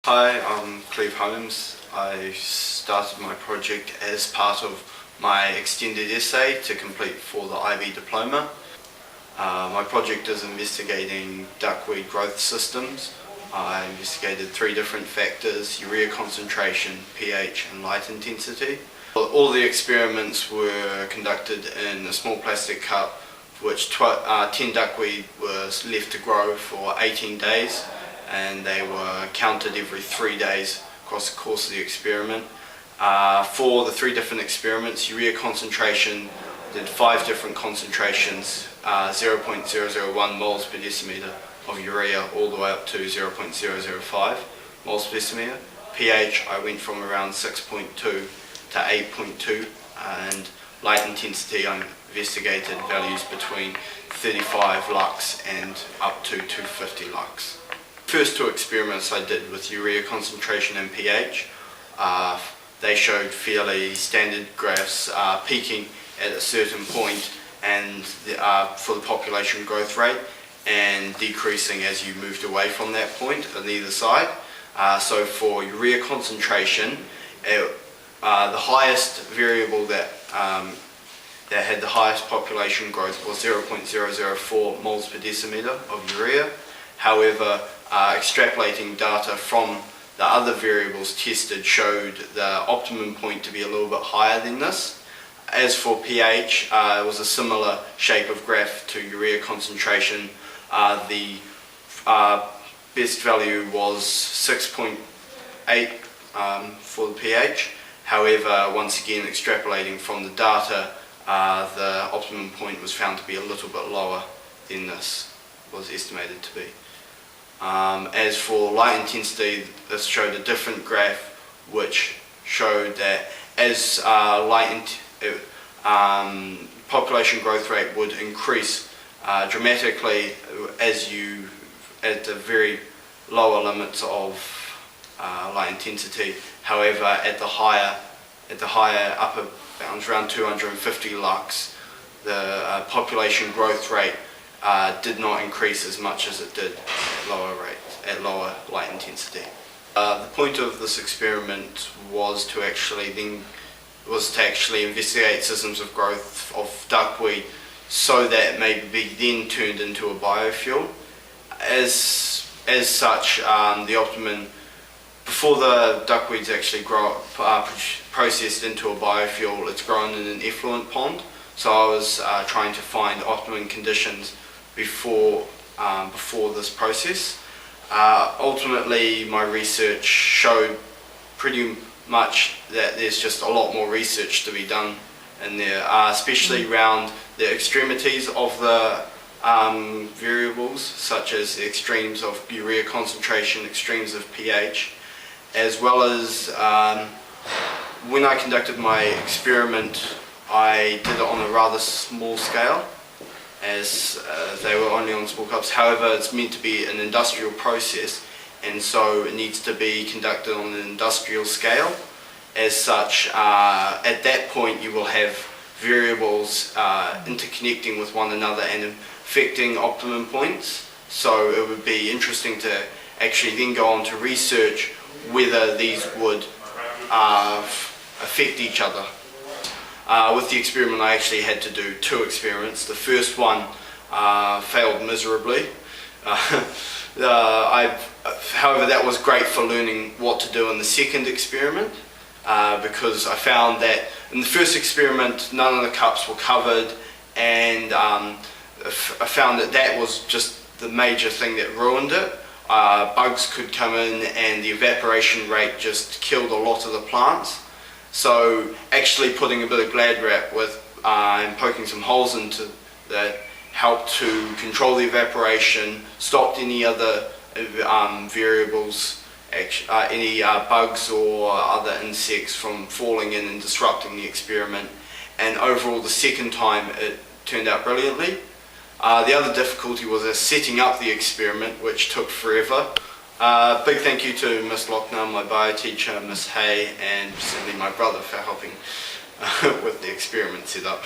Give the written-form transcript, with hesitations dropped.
Hi, I'm Cleave Holmes. I started my project as part of my extended essay to complete for the IB diploma. My project is investigating duckweed growth systems. I investigated 3 different factors: urea concentration, pH and light intensity. All the experiments were conducted in a small plastic cup, which 10 duckweed was left to grow for 18 days. And they were counted every 3 days across the course of the experiment. For the 3 different experiments, urea concentration did 5 different concentrations, 0.001 moles per decimeter of urea all the way up to 0.005 moles per decimeter. pH, I went from around 6.2 to 8.2, and light intensity, I investigated values between 35 lux and up to 250 lux. First 2 experiments I did with urea concentration and pH, they showed fairly standard graphs, peaking at a certain point and for the population growth rate, and decreasing as you moved away from that point on either side. So for urea concentration, the highest variable that had the highest population growth was 0.004 moles per decimeter of urea. However, extrapolating data from the other variables tested showed the optimum point to be a little bit higher than this. As for pH, it was a similar shape of graph to urea concentration. The best value was 6.8 for the pH. However, once again, extrapolating from the data, the optimum point was found to be a little bit lower than this was estimated to be. As for light intensity, this showed a different graph which showed that as population growth rate would increase dramatically at the very lower limits of light intensity. However, at the higher upper bounds, around 250 lux, the population growth rate did not increase as much as it did at lower light intensity. The point of this experiment was to actually investigate systems of growth of duckweed so that it may be then turned into a biofuel. As such, the optimum, before the duckweed's actually processed into a biofuel, it's grown in an effluent pond. So I was trying to find optimum conditions before this process. Ultimately, my research showed pretty much that there's just a lot more research to be done in there, especially around the extremities of the variables, such as the extremes of urea concentration, extremes of pH, as well as when I conducted my experiment, I did it on a rather small scale, as they were only on small cups. However, it's meant to be an industrial process, and so it needs to be conducted on an industrial scale. As such, at that point you will have variables interconnecting with one another and affecting optimum points. So it would be interesting to actually then go on to research whether these would affect each other. With the experiment, I actually had to do 2 experiments. The first one failed miserably. However, that was great for learning what to do in the second experiment, because I found that in the first experiment none of the cups were covered, and I found that was just the major thing that ruined it. Bugs could come in and the evaporation rate just killed a lot of the plants. So actually putting a bit of Glad wrap and poking some holes into that helped to control the evaporation, stopped any other variables, any bugs or other insects from falling in and disrupting the experiment. And overall, the second time it turned out brilliantly. The other difficulty was setting up the experiment, which took forever. Big thank you to Miss Lemna, my bio teacher, Miss Hay, and certainly my brother for helping with the experiment setup.